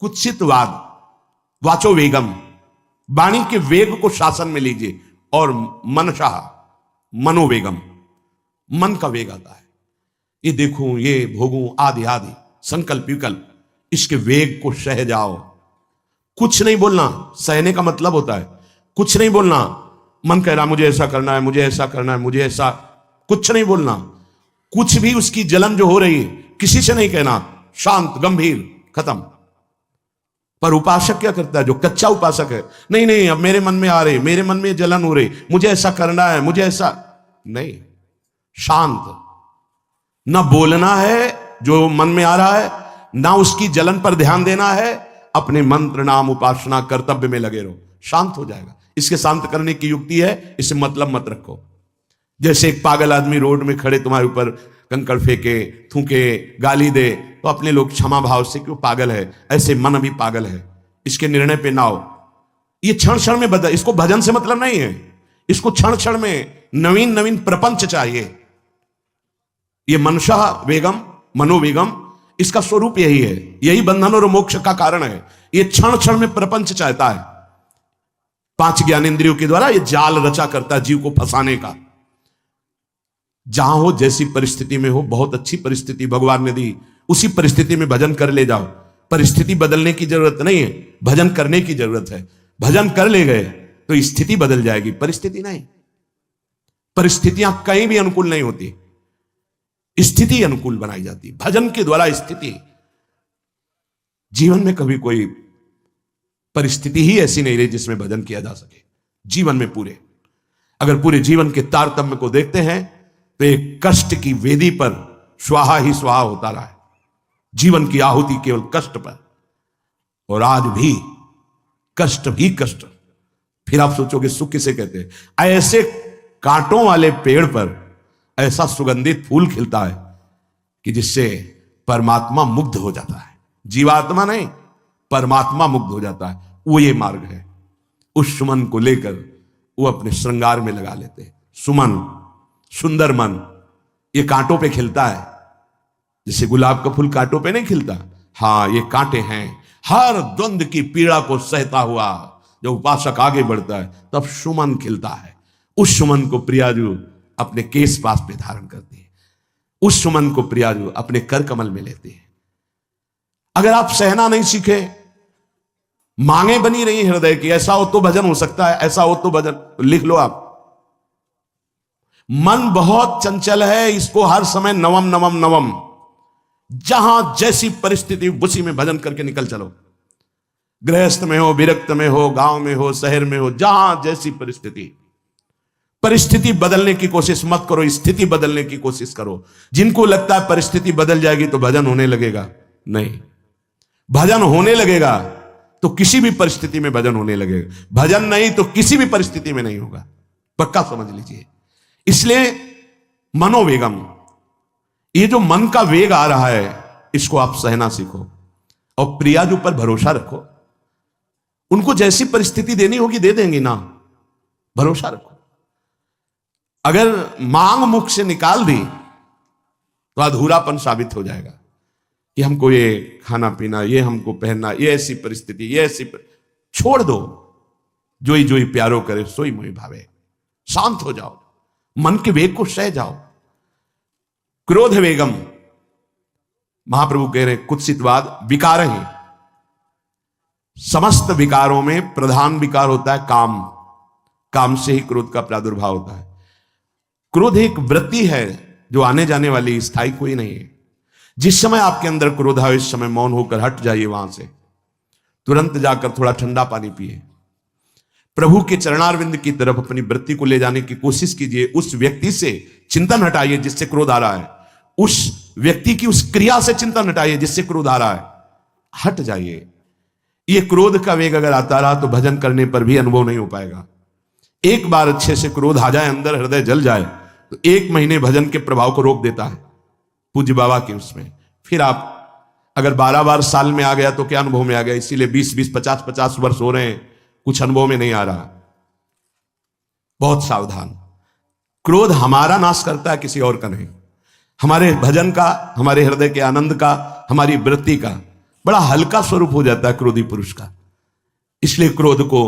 कुत्सितवाद, वाचो वेगम, वाणी के वेग को शासन में लीजिए, और मनशाह, मनोवेगम, मन का वेग आता है। ये देखूं, ये भोगूं, आदि आदि संकल्प विकल्प, इसके वेग को सह जाओ। कुछ नहीं बोलना, सहने का मतलब होता है कुछ नहीं बोलना। मन कह रहा मुझे ऐसा करना है, मुझे ऐसा करना है, मुझे ऐसा, कुछ नहीं बोलना। कुछ भी उसकी जलन जो हो रही है किसी से नहीं कहना, शांत गंभीर, खत्म। पर उपासक क्या करता है, जो कच्चा उपासक है, नहीं नहीं अब मेरे मन में आ रही, मेरे मन में जलन हो रही, मुझे ऐसा करना है, मुझे ऐसा नहीं। शांत, ना बोलना है जो मन में आ रहा है, ना उसकी जलन पर ध्यान देना है, अपने मंत्र नाम उपासना कर्तव्य में लगे रहो, शांत हो जाएगा। इसके शांत करने की युक्ति है, इसे मतलब मत रखो। जैसे एक पागल आदमी रोड में खड़े तुम्हारे ऊपर कंकड़ फेंके, थूके, गाली दे, तो अपने लोग क्षमा भाव से क्यों पागल है, ऐसे मन भी पागल है, इसके निर्णय पे ना हो। ये क्षण क्षण में बदल, इसको भजन से मतलब नहीं है, इसको क्षण क्षण में नवीन नवीन प्रपंच चाहिए। ये मनसा वेगम, मनोवेगम, इसका स्वरूप यही है, यही बंधन और मोक्ष का कारण है। ये क्षण क्षण में प्रपंच चाहता है। 5 ज्ञानेंद्रियों के द्वारा ये जाल रचा करता है जीव को फंसाने का। जहां हो, जैसी परिस्थिति में हो, बहुत अच्छी परिस्थिति भगवान ने दी, उसी परिस्थिति में भजन कर ले जाओ। परिस्थिति बदलने की जरूरत नहीं है, भजन करने की जरूरत है। भजन कर ले गए तो स्थिति बदल जाएगी, परिस्थिति नहीं। परिस्थितियां कहीं भी अनुकूल नहीं होती, स्थिति अनुकूल बनाई जाती। भजन के द्वारा स्थिति, जीवन में कभी कोई परिस्थिति ही ऐसी नहीं रही जिसमें भजन किया जा सके। जीवन में पूरे, अगर पूरे जीवन के तारतम्य को देखते हैं तो एक कष्ट की वेदी पर स्वाहा ही स्वाहा होता रहा है। जीवन की आहुति केवल कष्ट पर, और आज भी कष्ट ही कष्ट। फिर आप सोचोगे सुख किसे कहते हैं? ऐसे कांटों वाले पेड़ पर ऐसा सुगंधित फूल खिलता है कि जिससे परमात्मा मुग्ध हो जाता है। जीवात्मा नहीं, परमात्मा मुग्ध हो जाता है। वो ये मार्ग है। उस सुमन को लेकर वो अपने श्रृंगार में लगा लेते हैं। सुमन, सुंदर मन, ये कांटों पे खिलता है। जैसे गुलाब का फूल कांटों पे नहीं खिलता, हाँ ये कांटे हैं। हर द्वंद की पीड़ा को सहता हुआ जब उपासक आगे बढ़ता है तब सुमन खिलता है। उस सुमन को प्रियाजू अपने केश पास पे धारण करते हैं, उस सुमन को प्रियाजू अपने कर कमल में लेते हैं। अगर आप सहना नहीं सीखे, मांगे बनी रही हृदय की, ऐसा हो तो भजन हो सकता है, ऐसा हो तो भजन, लिख लो आप। मन बहुत चंचल है, इसको हर समय नवम नवम नवम, जहां जैसी परिस्थिति उसी में भजन करके निकल चलो। गृहस्थ में हो, विरक्त में हो, गांव में हो, शहर में हो, जहां जैसी परिस्थिति, परिस्थिति बदलने की कोशिश मत करो, स्थिति बदलने की कोशिश करो। जिनको लगता है परिस्थिति बदल जाएगी तो भजन होने लगेगा, नहीं। भजन होने लगेगा तो किसी भी परिस्थिति में भजन होने लगेगा, भजन नहीं तो किसी भी परिस्थिति में नहीं होगा, पक्का समझ लीजिए। इसलिए मनोवेगम, ये जो मन का वेग आ रहा है इसको आप सहना सीखो और प्रियाजू पर भरोसा रखो। उनको जैसी परिस्थिति देनी होगी दे देंगी ना, भरोसा रखो। अगर मांग मुख से निकाल दी तो अधूरापन साबित हो जाएगा कि हमको ये खाना पीना, ये हमको पहनना, ये ऐसी परिस्थिति, ये ऐसी छोड़ दो। जोई जोई प्यारो करे सोई मोहि भावे। शांत हो जाओ, मन के वेग को सह जाओ। क्रोध वेगम, महाप्रभु कह रहे कुत्सितवाद विकार है। समस्त विकारों में प्रधान विकार होता है काम। काम से ही क्रोध का प्रादुर्भाव होता है। क्रोध एक वृत्ति है जो आने जाने वाली, स्थायी कोई नहीं है। जिस समय आपके अंदर क्रोध आए उस समय मौन होकर हट जाइए वहां से, तुरंत जाकर थोड़ा ठंडा पानी पिए, प्रभु के चरणारविंद की तरफ अपनी वृत्ति को ले जाने की कोशिश कीजिए। उस व्यक्ति से चिंतन हटाइए जिससे क्रोध आ रहा है, उस व्यक्ति की उस क्रिया से चिंतन हटाइए जिससे क्रोध आ रहा है, हट जाइए। ये क्रोध का वेग अगर आता रहा तो भजन करने पर भी अनुभव नहीं हो पाएगा। एक बार अच्छे से क्रोध आ जाए, अंदर हृदय जल जाए तो 1 महीने भजन के प्रभाव को रोक देता है पूज्य बाबा के उसमें। फिर आप अगर 12 बार साल में आ गया तो क्या अनुभव में आ गया। इसीलिए 20-20, 50-50 वर्ष हो रहे हैं, कुछ अनुभव में नहीं आ रहा। बहुत सावधान। क्रोध हमारा नाश करता है, किसी और का नहीं। हमारे भजन का, हमारे हृदय के आनंद का, हमारी वृत्ति का बड़ा हल्का स्वरूप हो जाता है क्रोधी पुरुष का। इसलिए क्रोध को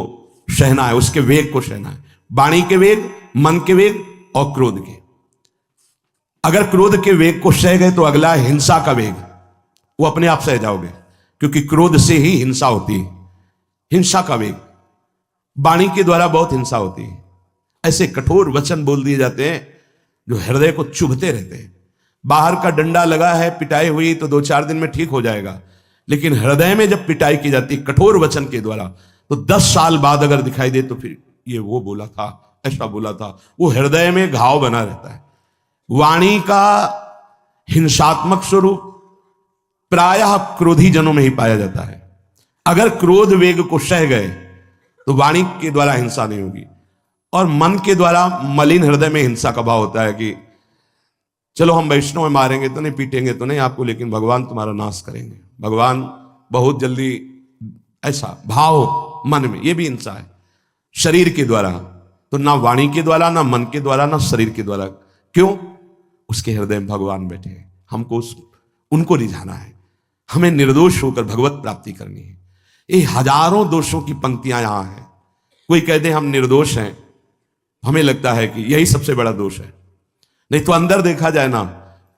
सहना है, उसके वेग को सहना है। वाणी के वेग, मन के वेग और क्रोध के। अगर क्रोध के वेग को सह गए तो अगला है हिंसा का वेग। वो अपने आप सह जाओगे, क्योंकि क्रोध से ही हिंसा होती है। हिंसा का वेग, वाणी के द्वारा बहुत हिंसा होती है। ऐसे कठोर वचन बोल दिए जाते हैं जो हृदय को चुभते रहते हैं। बाहर का डंडा लगा है, पिटाई हुई तो 2-4 दिन में ठीक हो जाएगा, लेकिन हृदय में जब पिटाई की जाती है कठोर वचन के द्वारा, तो 10 साल बाद अगर दिखाई दे तो फिर ये वो बोला था, ऐसा बोला था, वो हृदय में घाव बना रहता है। वाणी का हिंसात्मक स्वरूप प्रायः क्रोधी जनों में ही पाया जाता है। अगर क्रोध वेग को सह गए तो वाणी के द्वारा हिंसा नहीं होगी। और मन के द्वारा मलिन हृदय में हिंसा का भाव होता है कि चलो हम वैष्णव में मारेंगे तो नहीं, पीटेंगे तो नहीं आपको, लेकिन भगवान तुम्हारा नाश करेंगे, भगवान बहुत जल्दी, ऐसा भाव मन में, ये भी हिंसा है। शरीर के द्वारा तो ना वाणी के द्वारा, ना मन के द्वारा, ना शरीर के द्वारा। क्यों? उसके हृदय में भगवान बैठे हैं, हमको उनको रिझाना है, हमें निर्दोष होकर भगवत प्राप्ति करनी है। ये हजारों दोषों की पंक्तियां यहां हैं। कोई कहते हैं हम निर्दोष हैं, हमें लगता है कि यही सबसे बड़ा दोष है। नहीं तो अंदर देखा जाए ना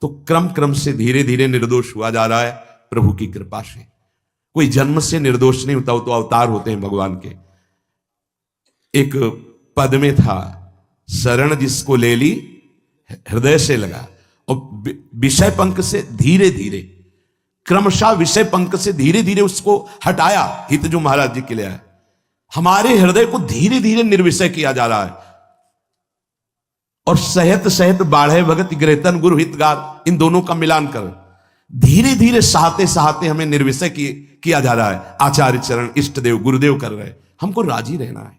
तो क्रम क्रम से धीरे धीरे निर्दोष हुआ जा रहा है प्रभु की कृपा से। कोई जन्म से निर्दोष नहीं होता, वो तो अवतार होते हैं भगवान के। एक पद में था, शरण जिसको ले ली हृदय से लगा, और विषय पंख से धीरे धीरे, क्रमशः विषय पंख से धीरे धीरे उसको हटाया। हित जो महाराज जी के लिए आया, हमारे हृदय को धीरे धीरे निर्विषय किया जा रहा है। और सहत सहत बाढ़े भगत ग्रहतन गुरु हितगार, इन दोनों का मिलान कर धीरे धीरे सहाते सहाते हमें निर्विषय किया जा रहा है। आचार्य चरण, इष्ट देव, गुरुदेव कर रहे हैं, हमको राजी रहना है।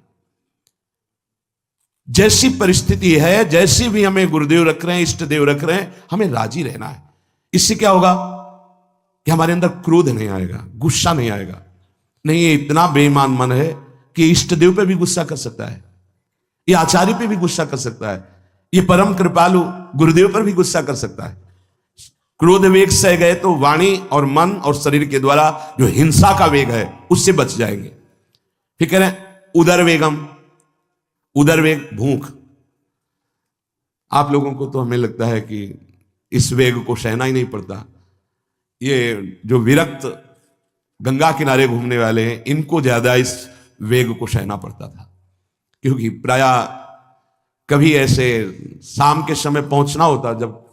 जैसी परिस्थिति है, जैसी भी हमें गुरुदेव रख रहे हैं, इष्ट देव रख रहे हैं, हमें राजी रहना है। इससे क्या होगा कि हमारे अंदर क्रोध नहीं आएगा, गुस्सा नहीं आएगा। नहीं, ये इतना बेईमान मन है कि इष्ट देव पे भी गुस्सा कर सकता है, ये आचार्य पे भी गुस्सा कर सकता है, ये परम कृपालु गुरुदेव पर भी गुस्सा कर सकता है। क्रोध वेग सह गए तो वाणी और मन और शरीर के द्वारा जो हिंसा का वेग है उससे बच जाएंगे। फिर कह रहे हैं उदर वेगम, उदर वेग भूख। आप लोगों को तो हमें लगता है कि इस वेग को सहना ही नहीं पड़ता। ये जो विरक्त गंगा किनारे घूमने वाले हैं, इनको ज्यादा इस वेग को सहना पड़ता था, क्योंकि प्रायः कभी ऐसे शाम के समय पहुंचना होता, जब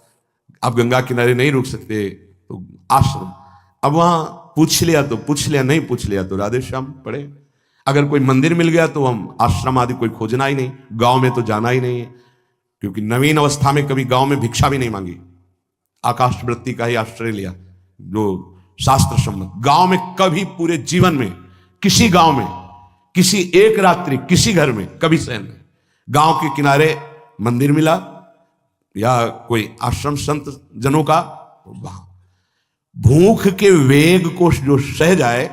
आप गंगा किनारे नहीं रुक सकते तो आश्रम, अब वहां पूछ लिया तो पूछ लिया, नहीं पूछ लिया तो राधे श्याम पढ़े। अगर कोई मंदिर मिल गया तो हम आश्रम आदि कोई खोजना ही नहीं, गांव में तो जाना ही नहीं है, क्योंकि नवीन अवस्था में कभी गांव में भिक्षा भी नहीं मांगी, आकाश वृत्ति का ही आश्रय लिया जो शास्त्र सम्मत। गांव में कभी पूरे जीवन में, किसी गांव में, किसी एक रात्रि किसी घर में कभी सहन नहीं। गांव के किनारे मंदिर मिला या कोई आश्रम संत जनों का, वहां भूख के वेग को जो सह जाए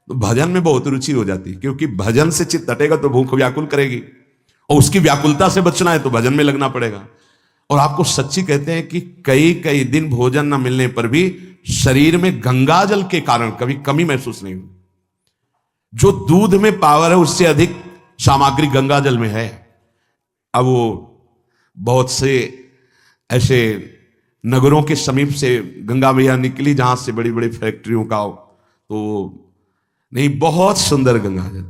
तो भजन में बहुत रुचि हो जाती है, क्योंकि भजन से चित्त हटेगा तो भूख व्याकुल करेगी, और उसकी व्याकुलता से बचना है तो भजन में लगना पड़ेगा। और आपको सच्ची कहते हैं कि कई कई दिन भोजन न मिलने पर भी शरीर में गंगा जल के कारण कभी कमी महसूस नहीं हुई। जो दूध में पावर है उससे अधिक सामग्री गंगा जल में है। अब वो बहुत से ऐसे नगरों के समीप से गंगा मैया निकली जहां से बड़ी बड़ी फैक्ट्रियों का, तो नहीं, बहुत सुंदर गंगा जल,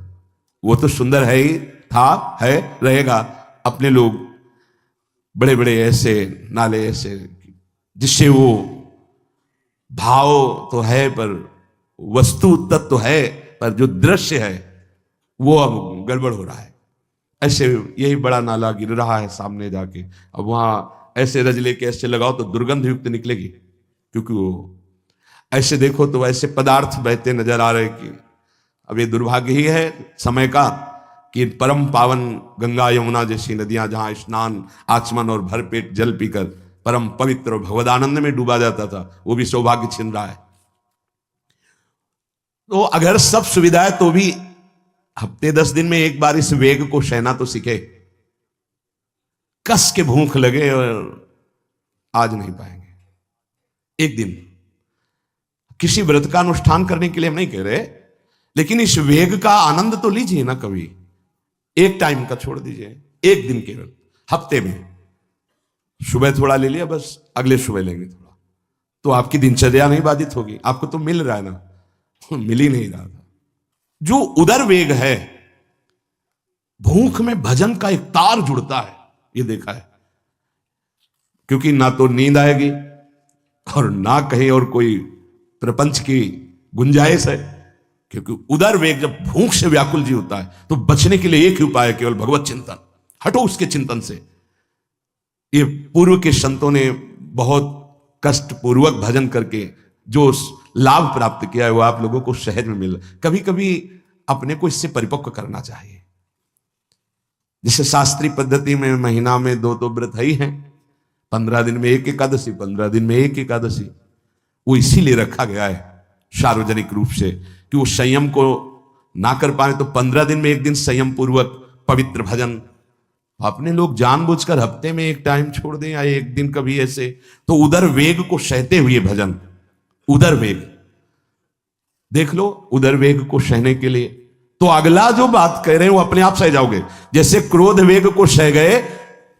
वो तो सुंदर है ही, था, है, रहेगा। अपने लोग बड़े बड़े ऐसे नाले ऐसे, जिससे वो भाव तो है पर वस्तु तत्व तो है, पर जो दृश्य है वो अब गड़बड़ हो रहा है। ऐसे यही बड़ा नाला गिर रहा है सामने जाके, अब वहां ऐसे रज लेके ऐसे लगाओ तो दुर्गंध युक्त निकलेगी, क्योंकि वो ऐसे देखो तो ऐसे पदार्थ बहते नजर आ रहे कि अब ये दुर्भाग्य ही है समय का कि परम पावन गंगा यमुना जैसी नदियां जहां स्नान, आचमन और भरपेट जल पीकर परम पवित्र और भगवदानंद में डूबा जाता था, वो भी सौभाग्य छिन रहा है। तो अगर सब सुविधा है तो भी हफ्ते 10 दिन में एक बार इस वेग को सहना तो सीखे। कस के भूख लगे और आज नहीं पाएंगे, एक दिन किसी व्रत का अनुष्ठान करने के लिए हम नहीं कह रहे, लेकिन इस वेग का आनंद तो लीजिए ना कभी। एक टाइम का छोड़ दीजिए, एक दिन केवल हफ्ते में सुबह थोड़ा ले लिया, बस अगले सुबह लेंगे थोड़ा, तो आपकी दिनचर्या नहीं बाधित होगी। आपको तो मिल रहा है ना, मिल ही नहीं रहा था। जो उदर वेग है, भूख में भजन का एक तार जुड़ता है, ये देखा है। क्योंकि ना तो नींद आएगी और ना कहीं और कोई प्रपंच की गुंजाइश है। क्योंकि उदर वेग जब भूख से व्याकुल जी होता है तो बचने के लिए एक ही उपाय है, केवल भगवत चिंतन। हटो उसके चिंतन से। ये पूर्व के संतों ने बहुत कष्ट पूर्वक भजन करके जो लाभ प्राप्त किया है वो आप लोगों को सहज में मिल। कभी कभी अपने को इससे परिपक्व करना चाहिए। जैसे शास्त्रीय पद्धति में महीना में 2 व्रत ही हैं, 15 दिन में एक एकादशी, 15 दिन में एक एकादशी। वो इसीलिए रखा गया है सार्वजनिक रूप से कि वो संयम को ना कर पाए तो 15 दिन में एक दिन संयम पूर्वक पवित्र भजन। अपने लोग जानबूझकर हफ्ते में एक टाइम छोड़ दें या एक दिन कभी ऐसे, तो उदर वेग को सहते हुए भजन। उदर वेग देख लो, उदर वेग को सहने के लिए तो अगला जो बात कह रहे हैं वो अपने आप सह जाओगे। जैसे क्रोध वेग को सह गए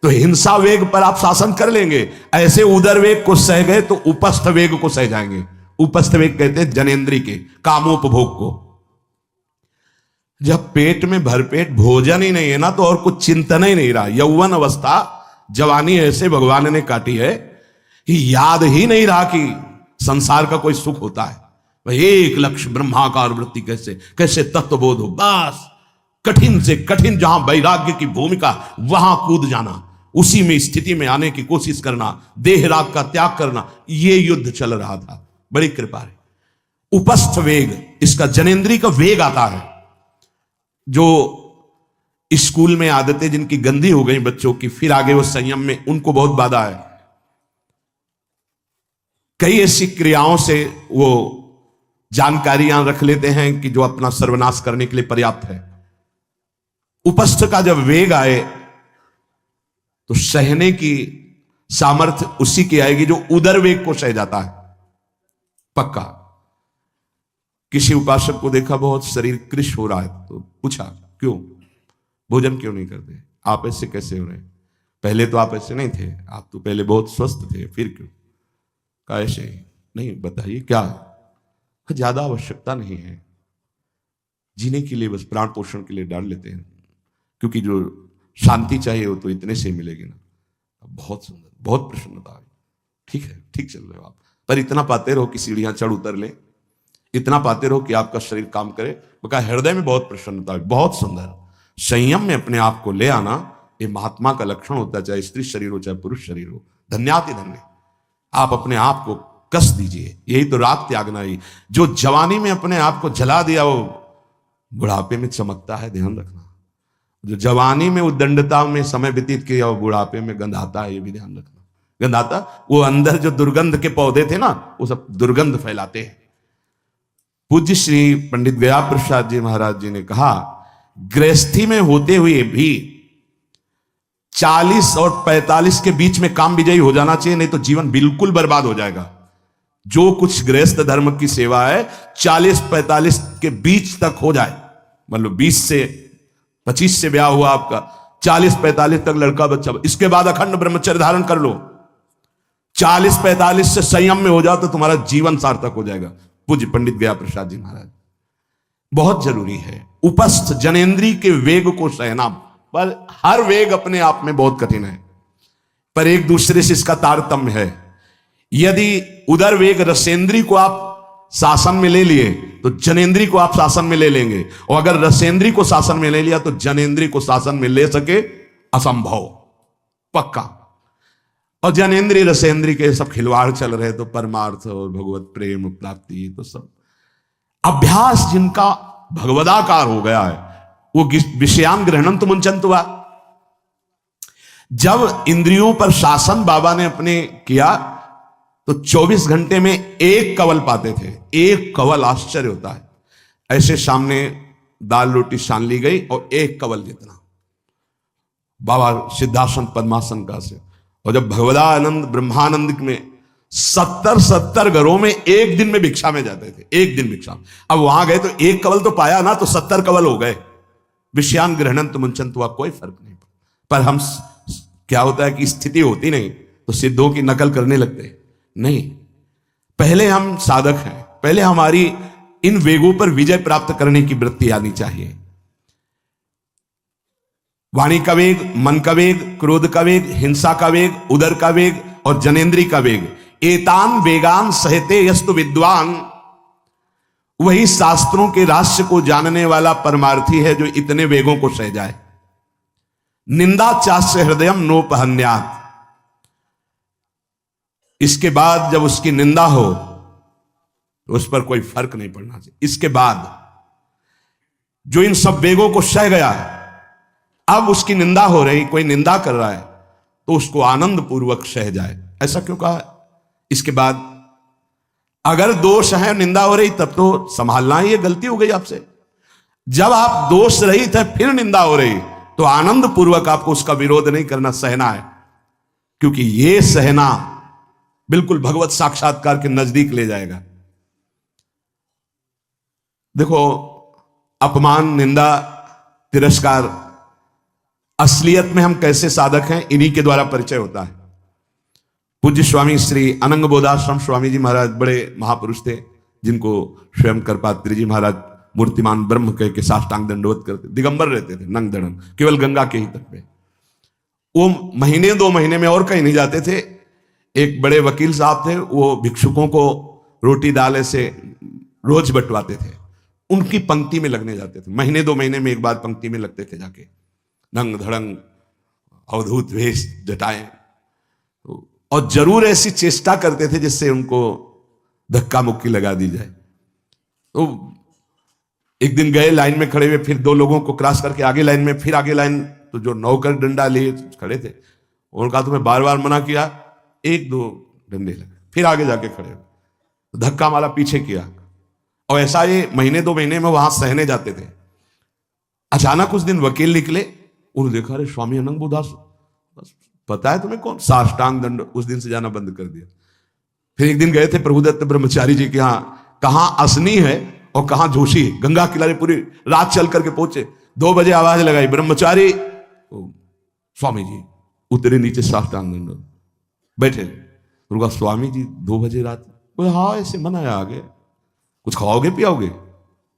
तो हिंसा वेग पर आप शासन कर लेंगे, ऐसे उदर वेग को सह गए तो उपस्थ वेग को सह जाएंगे। उपस्थ वेग कहते हैं जनेंद्री के कामोपभोग को। जब पेट में भरपेट भोजन ही नहीं है ना, तो और कुछ चिंतन ही नहीं रहा। यौवन अवस्था, जवानी ऐसे भगवान ने काटी है कि याद ही नहीं रहा कि संसार का कोई सुख होता है। भाई एक लक्ष्य ब्रह्माकार वृत्ति कैसे कैसे तत्वबोध हो, बस कठिन से कठिन जहां वैराग्य की भूमिका वहां कूद जाना, उसी में स्थिति में आने की कोशिश करना, देह राग का त्याग करना, ये युद्ध चल रहा था। बड़ी कृपा है। उपस्थ वेग, इसका जनेंद्री का वेग आता है। जो स्कूल में आदतें जिनकी गंदी हो गई बच्चों की, फिर आगे वो संयम में, उनको बहुत बाधा है। कई ऐसी क्रियाओं से वो जानकारियां रख लेते हैं कि जो अपना सर्वनाश करने के लिए पर्याप्त है। उपस्थ का जब वेग आए तो सहने की सामर्थ्य उसी की आएगी जो उदर वेग को सह जाता है। पक्का। किसी उपासक को देखा बहुत शरीर कृश हो रहा है, तो पूछा क्यों, भोजन क्यों नहीं करते, आप ऐसे कैसे हो रहे हैं, पहले तो आप ऐसे नहीं थे, आप तो पहले बहुत स्वस्थ थे, फिर क्यों, कहा ऐसे ही नहीं, बताइए क्या, ज्यादा आवश्यकता नहीं है, जीने के लिए बस प्राण पोषण के लिए डाल लेते हैं, क्योंकि जो शांति चाहिए वो तो इतने से मिलेगी ना। बहुत सुंदर, बहुत प्रसन्नता है। ठीक है, ठीक चल रहे हो आप, पर इतना पाते रहो कि सीढ़ियां चढ़ उतर ले, इतना पाते रहो कि आपका शरीर काम करे। बका हृदय में बहुत प्रसन्नता है। बहुत सुंदर। संयम में अपने आप को ले आना ये महात्मा का लक्षण होता है, चाहे स्त्री शरीर हो चाहे पुरुष शरीर हो। धन्याति धन्य। आप अपने आप को कस दीजिए, यही तो राग त्यागना ही। जो जवानी में अपने आप को जला दिया वो बुढ़ापे में चमकता है, ध्यान रखना। जो जवानी में उद्दंडता में समय व्यतीत किया वो बुढ़ापे में गंधाता है, ये भी ध्यान रखना। गंधाता, वो अंदर जो दुर्गंध के पौधे थे ना, वो सब दुर्गंध फैलाते हैं। पूज्य श्री पंडित गया प्रसाद जी महाराज जी ने कहा, गृहस्थी में होते हुए भी 40 और 45 के बीच में काम विजयी हो जाना चाहिए, नहीं तो जीवन बिल्कुल बर्बाद हो जाएगा। जो कुछ गृहस्थ धर्म की सेवा है 40-45 के बीच तक हो जाए, मतलब 20 से 25 से ब्याह हुआ आपका, 40-45 तक लड़का बच्चा, इसके बाद अखंड ब्रह्मचर्य धारण कर लो। 40-45 से संयम में हो जाओ तो तुम्हारा जीवन सार्थक हो जाएगा। पूज्य पंडित गया प्रसाद जी महाराज। बहुत जरूरी है उपस्थ जनेंद्री के वेग को सहना, पर हर वेग अपने आप में बहुत कठिन है, पर एक दूसरे से इसका तारतम्य है। यदि उदर वेग रसेंद्री को आप शासन में ले लिए तो जनेंद्री को आप शासन में ले लेंगे, और अगर रसेंद्री को शासन में ले लिया तो जनेंद्री को शासन में ले सके असंभव, पक्का। और जनेंद्री रसेंद्री के सब खिलवाड़ चल रहे तो परमार्थ और भगवत प्रेम प्राप्ति तो सब अभ्यास जिनका भगवदाकार हो गया है, वो विषयान ग्रहणम तो मुंचन हुआ। जब इंद्रियों पर शासन बाबा ने अपने किया तो 24 घंटे में एक कवल पाते थे। एक कवल, आश्चर्य होता है। ऐसे सामने दाल रोटी सान ली गई और एक कवल जितना बाबा सिद्धासन पद्मासन का से। और जब भगवदानंद ब्रह्मानंद में 70 घरों में एक दिन में भिक्षा में जाते थे, एक दिन भिक्षा में। अब वहां गए तो एक कवल तो पाया ना, तो 70 कवल हो गए। विषयान ग्रहणंत मुंचन, तो कोई फर्क नहीं। पर हम क्या होता है कि स्थिति होती नहीं तो सिद्धों की नकल करने लगते नहीं। पहले हम साधक हैं, पहले हमारी इन वेगों पर विजय प्राप्त करने की वृत्ति आनी चाहिए। वाणी का वेग, मन का वेग, क्रोध का वेग, हिंसा का वेग, उदर का वेग और जनेन्द्री का वेग, एतान वेगान सहते यस्तु विद्वान, वही शास्त्रों के रहस्य को जानने वाला परमार्थी है जो इतने वेगों को सह जाए। निंदा चास्य हृदयम नोपहन्यात्, इसके बाद जब उसकी निंदा हो तो उस पर कोई फर्क नहीं पड़ना चाहिए। इसके बाद जो इन सब वेगों को सह गया, अब उसकी निंदा हो रही, कोई निंदा कर रहा है तो उसको आनंद पूर्वक सह जाए। ऐसा क्यों कहा है? इसके बाद अगर दोष है, निंदा हो रही, तब तो संभालना ही, ये गलती हो गई आपसे। जब आप दोष रहित है फिर निंदा हो रही, तो आनंद पूर्वक आपको उसका विरोध नहीं करना, सहना है। क्योंकि ये सहना बिल्कुल भगवत साक्षात्कार के नजदीक ले जाएगा। देखो, अपमान, निंदा, तिरस्कार, असलियत में हम कैसे साधक हैं, इन्हीं के द्वारा परिचय होता है। पूज्य स्वामी श्री अनंग बोधाश्रम स्वामी जी महाराज बड़े महापुरुष थे, जिनको स्वयं करपात्री जी महाराज मूर्तिमान ब्रह्म कह के साष्टांग दंडवत करते, दिगंबर रहते थे, नंग दड़न, केवल गंगा के ही तट पे। वो महीने 2 महीने में और कहीं नहीं जाते थे। एक बड़े वकील साहब थे, वो भिक्षुकों को रोटी दाल से रोज बंटवाते थे, उनकी पंक्ति में लगने जाते थे। महीने 2 महीने में एक बार पंक्ति में लगते थे जाके, नंग धड़ंग अवधूत वेश जटाएं, और जरूर ऐसी चेष्टा करते थे जिससे उनको धक्का मुक्की लगा दी जाए। तो एक दिन गए, लाइन में खड़े हुए, फिर 2 लोगों को क्रॉस करके आगे लाइन में, फिर आगे लाइन, तो जो नौकर डंडा लिए खड़े थे उन्होंने कहा तुम्हें बार बार मना किया, 1-2 डंडे लगे, फिर आगे जाके खड़े, तो धक्का मारा, पीछे किया। और ऐसा ये महीने 2 महीने में वहां सहने जाते थे। अचानक उस दिन वकील निकले, उन्होंने देखा, अरे स्वामी अनंग बोधास, पता है तुम्हें कौन? साष्टांग दंड। उस दिन से जाना बंद कर दिया। फिर एक दिन गए थे प्रभुदत्त ब्रह्मचारी जी के यहाँ, कहां असनी है और कहां जोशी है, गंगा किनारे पूरी रात चल करके पहुंचे। 2 बजे आवाज लगाई, ब्रह्मचारी, स्वामी जी उतरे नीचे, साष्टांग दंड बैठे। उनका स्वामी जी 2 बजे रात, हाँ ऐसे मना है, आगे कुछ खाओगे पियाओगे?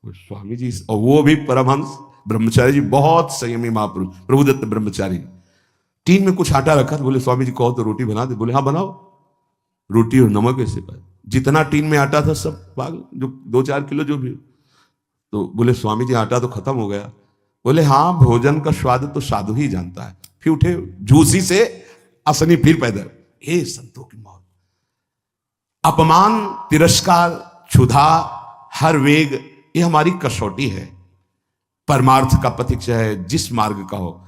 स्वामी जी, और वो भी परमहंस ब्रह्मचारी जी, बहुत संयमी महापुरुष प्रभुदत्त ब्रह्मचारी। टीन में कुछ आटा रखा, तो बोले स्वामी जी कहो तो रोटी बना दे। बोले हाँ बनाओ। रोटी और नमक ऐसे पाए, जितना टीन में आटा था सब पागल, जो 2-4 किलो जो भी। तो बोले स्वामी जी आटा तो खत्म हो गया। बोले हाँ, भोजन का स्वाद तो साधु ही जानता है। फिर उठे, झूसी से असनी फिर पैदल। हे संतों की मौत, अपमान, तिरस्कार, क्षुधा, हर वेग, ये हमारी कसौटी है। परमार्थ का पथिक चाहे जिस मार्ग का हो।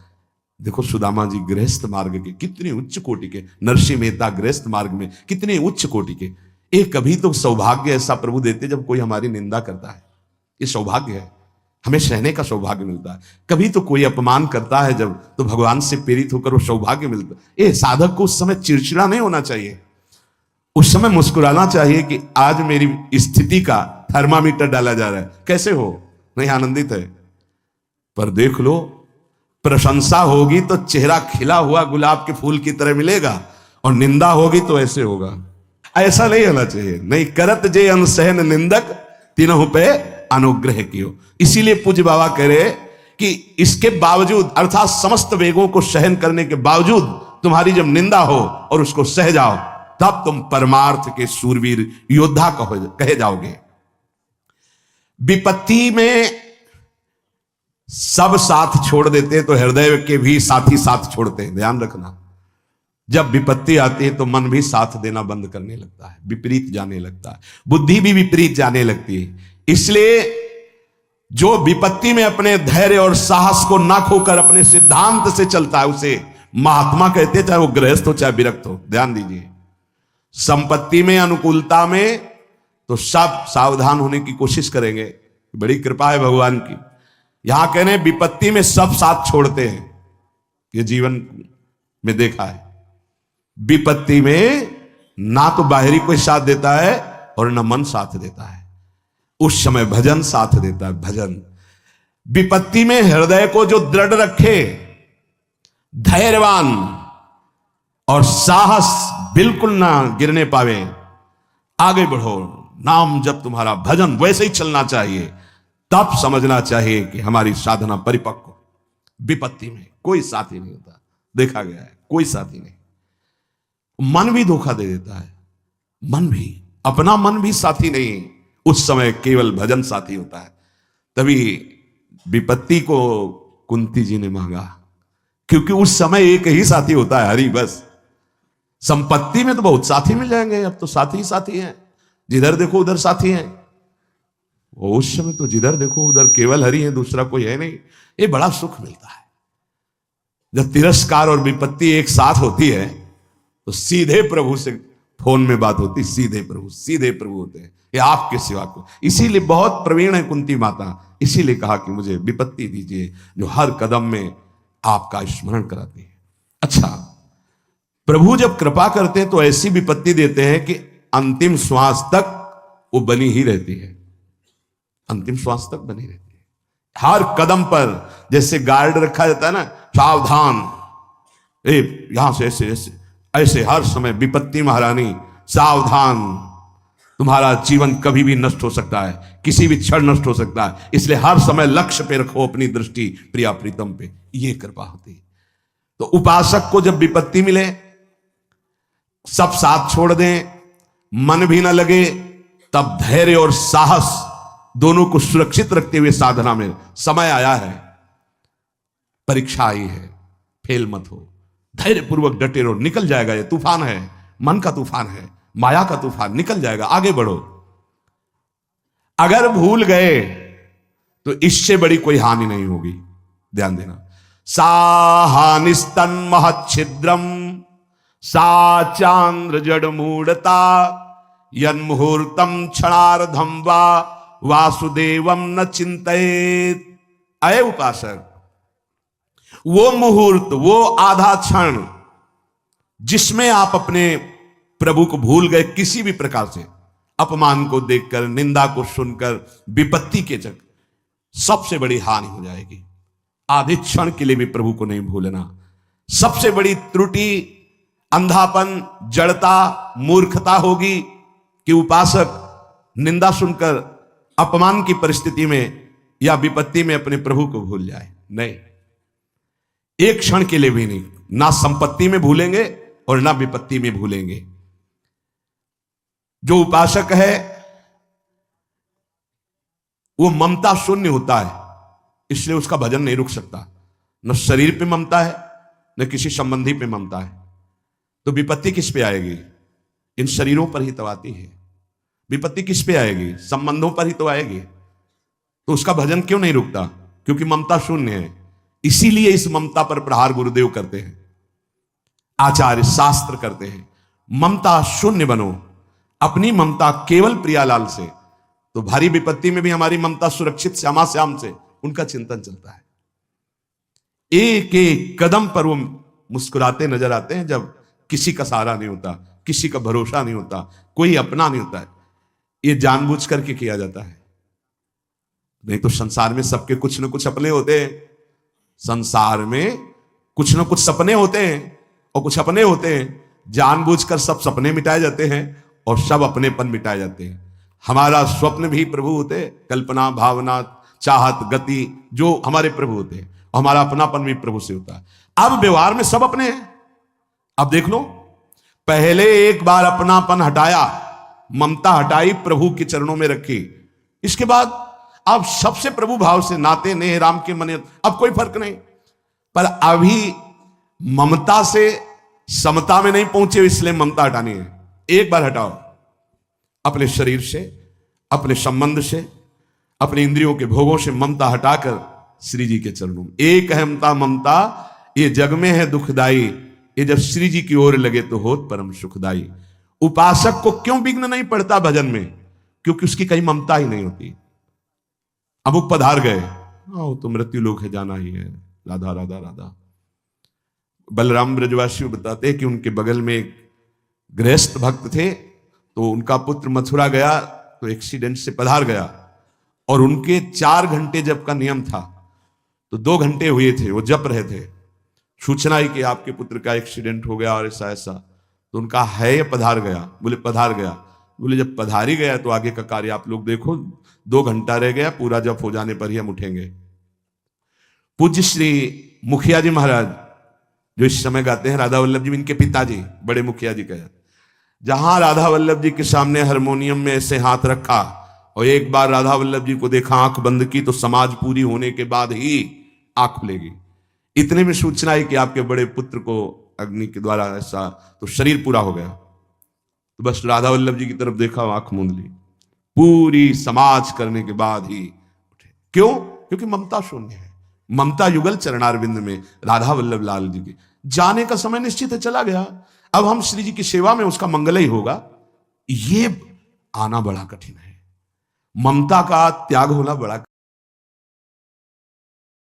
देखो सुदामा जी गृहस्थ मार्ग के कितने उच्च कोटि के, नरसिंह मेहता गृहस्थ मार्ग में कितने उच्च कोटि के। एक कभी तो सौभाग्य ऐसा प्रभु देते जब कोई हमारी निंदा करता है, ये सौभाग्य है, हमें सहने का सौभाग्य मिलता है। कभी तो कोई अपमान करता है जब, तो भगवान से प्रेरित होकर वो सौभाग्य मिलता है। ये साधक को उस समय चिड़चिड़ा नहीं होना चाहिए, उस समय मुस्कुराना चाहिए कि आज मेरी स्थिति का थर्मामीटर डाला जा रहा है, कैसे हो, नहीं आनंदित है। पर देख लो, प्रशंसा होगी तो चेहरा खिला हुआ गुलाब के फूल की तरह मिलेगा, और निंदा होगी तो ऐसे होगा। ऐसा नहीं होना चाहिए। नहीं करत जे अनसहन निंदक, तीनों पे अनुग्रह कियो। इसीलिए पूज्य बाबा कह रहे कि इसके बावजूद, अर्थात समस्त वेगों को सहन करने के बावजूद, तुम्हारी जब निंदा हो और उसको सह जाओ, तब तुम परमार्थ के शूरवीर योद्धा कहे जाओगे। विपत्ति में सब साथ छोड़ देते हैं तो हृदय के भी साथी साथ छोड़ते हैं, ध्यान रखना। जब विपत्ति आती है तो मन भी साथ देना बंद करने लगता है, विपरीत जाने लगता है, बुद्धि भी विपरीत जाने लगती है। इसलिए जो विपत्ति में अपने धैर्य और साहस को ना खोकर अपने सिद्धांत से चलता है, उसे महात्मा कहते हैं, चाहे वो गृहस्थ हो चाहे विरक्त हो। ध्यान दीजिए, संपत्ति में, अनुकूलता में तो सब सावधान होने की कोशिश करेंगे, बड़ी कृपा है भगवान की। यहां कहने विपत्ति में सब साथ छोड़ते हैं, ये जीवन में देखा है। विपत्ति में ना तो बाहरी कोई साथ देता है और ना मन साथ देता है। उस समय भजन साथ देता है। भजन विपत्ति में हृदय को जो दृढ़ रखे, धैर्यवान और साहस बिल्कुल ना गिरने पावे, आगे बढ़ो, नाम जब तुम्हारा भजन वैसे ही चलना चाहिए, तब समझना चाहिए कि हमारी साधना परिपक्व। विपत्ति में कोई साथी नहीं होता, देखा गया है, कोई साथी नहीं। मन भी धोखा दे देता है, मन भी, अपना मन भी साथी नहीं। उस समय केवल भजन साथी होता है। तभी विपत्ति को कुंती जी ने मांगा, क्योंकि उस समय एक ही साथी होता है, हरि बस। संपत्ति में तो बहुत साथी मिल जाएंगे, अब तो साथी ही साथी हैं, जिधर देखो उधर साथी हैं। वो उस समय तो जिधर देखो उधर केवल हरि है, दूसरा कोई है नहीं। ये बड़ा सुख मिलता है जब तिरस्कार और विपत्ति एक साथ होती है, तो सीधे प्रभु से फोन में बात होती, सीधे प्रभु होते हैं, ये आपके सिवा को। इसीलिए बहुत प्रवीण है कुंती माता, इसीलिए कहा कि मुझे विपत्ति दीजिए जो हर कदम में आपका स्मरण कराती है। अच्छा, प्रभु जब कृपा करते हैं तो ऐसी विपत्ति देते हैं कि अंतिम श्वास तक वो बनी ही रहती है, अंतिम श्वास तक बनी रहती है। हर कदम पर जैसे गार्ड रखा जाता है ना, सावधान, यहां से ऐसे ऐसे ऐसे, हर समय विपत्ति महारानी सावधान, तुम्हारा जीवन कभी भी नष्ट हो सकता है, किसी भी क्षण नष्ट हो सकता है, इसलिए हर समय लक्ष्य पे रखो अपनी दृष्टि, प्रिया प्रीतम पे। ये कृपा होती है। तो उपासक को जब विपत्ति मिले, सब साथ छोड़ दें, मन भी ना लगे, तब धैर्य और साहस दोनों को सुरक्षित रखते हुए साधना में, समय आया है, परीक्षा आई है, फेल मत हो, धैर्य पूर्वक डटे रहो, निकल जाएगा। ये तूफान है, मन का तूफान है, माया का तूफान, निकल जाएगा, आगे बढ़ो। अगर भूल गए तो इससे बड़ी कोई हानि नहीं होगी, ध्यान देना। साहानिस्तन महच्छिद्रम सा चांद्र जड़ मूढ़ता यन्मुहूर्तम क्षणार्धम वा वासुदेवम न चिंतित। अय उपासक, वो मुहूर्त, वो आधा क्षण जिसमें आप अपने प्रभु को भूल गए, किसी भी प्रकार से, अपमान को देखकर, निंदा को सुनकर, विपत्ति के चक्कर, सबसे बड़ी हानि हो जाएगी। आधे क्षण के लिए भी प्रभु को नहीं भूलना। सबसे बड़ी त्रुटि, अंधापन, जड़ता, मूर्खता होगी कि उपासक निंदा सुनकर, अपमान की परिस्थिति में या विपत्ति में अपने प्रभु को भूल जाए। नहीं, एक क्षण के लिए भी नहीं, ना संपत्ति में भूलेंगे और ना विपत्ति में भूलेंगे। जो उपासक है वो ममता शून्य होता है, इसलिए उसका भजन नहीं रुक सकता। न शरीर पे ममता है, न किसी संबंधी पे ममता है। तो विपत्ति किस पे आएगी? इन शरीरों पर ही तो आती है। विपत्ति किस पे आएगी? संबंधों पर ही तो आएगी। तो उसका भजन क्यों नहीं रुकता? क्योंकि ममता शून्य है। इसीलिए इस ममता पर प्रहार गुरुदेव करते हैं, आचार्य शास्त्र करते हैं। ममता शून्य बनो, अपनी ममता केवल प्रियालाल से। तो भारी विपत्ति में भी हमारी ममता सुरक्षित श्यामा श्याम से, उनका चिंतन चलता है। एक एक कदम पर वो मुस्कुराते नजर आते हैं, जब किसी का सहारा नहीं होता, किसी का भरोसा नहीं होता, कोई अपना नहीं होता है। ये जानबूझ करके किया जाता है, नहीं तो संसार में सबके कुछ न कुछ अपने होते हैं। संसार में कुछ न कुछ सपने होते हैं और कुछ अपने होते हैं। जानबूझकर सब सपने मिटाए जाते हैं और सब अपनेपन मिटाए जाते हैं। हमारा स्वप्न भी प्रभु होते, कल्पना, भावना, चाहत, गति, जो हमारे प्रभु होते हैं, और हमारा अपनापन भी प्रभु से होता है। अब व्यवहार में सब अपने हैं। अब देख लो, पहले एक बार अपनापन हटाया, ममता हटाई, प्रभु के चरणों में रखी, इसके बाद अब सबसे प्रभु भाव से नाते नेह राम के मने, अब कोई फर्क नहीं। पर अभी ममता से समता में नहीं पहुंचे, इसलिए ममता हटानी है। एक बार हटाओ, अपने शरीर से, अपने संबंध से, अपने इंद्रियों के भोगों से ममता हटाकर श्री जी के चरणों में। एक अहमता ममता ये जग में है दुखदाई, ये जब श्री जी की ओर लगे तो होत परम सुखदाई। उपासक को क्यों विघ्न नहीं पड़ता भजन में? क्योंकि उसकी कहीं ममता ही नहीं होती। अब वो पधार गए, आओ तो मृत्यु लोक है, जाना ही है, राधा राधा राधा। बलराम ब्रजवासी बताते हैं कि उनके बगल में एक गृहस्थ भक्त थे, तो उनका पुत्र मथुरा गया तो एक्सीडेंट से पधार गया, और उनके 4 घंटे जब का नियम था, तो 2 घंटे हुए थे, वो जप रहे थे। सूचना ही कि आपके पुत्र का एक्सीडेंट हो गया और ऐसा ऐसा, तो उनका है या पधार गया? बोले पधार गया। बोले जब पधार ही गया तो आगे का कार्य आप लोग देखो, 2 घंटा रह गया, पूरा जप हो जाने पर ही हम उठेंगे। पूज्य श्री मुखिया जी महाराज, जो इस समय गाते हैं, राधा वल्लभ जी इनके पिताजी, बड़े मुखिया जी कहे, जहां राधा वल्लभ जी के सामने हारमोनियम में ऐसे हाथ रखा और एक बार राधा वल्लभ जी को देखा, आंख बंद की, तो समाज पूरी होने के बाद ही आंख खुलेगी। इतने में सूचना है कि आपके बड़े पुत्र को अग्नि के द्वारा ऐसा, तो शरीर पूरा हो गया। तो बस राधा वल्लभ जी की तरफ देखा, आंख मूंद ली, पूरी समाज करने के बाद ही उठे। क्यों? क्योंकि ममता शून्य है। ममता युगल चरणारविंद में राधा वल्लभ लाल जी के जाने का समय निश्चित है, चला गया। अब हम श्री जी की सेवा में उसका मंगल ही होगा। ये आना बड़ा कठिन है, ममता का त्याग होना बड़ा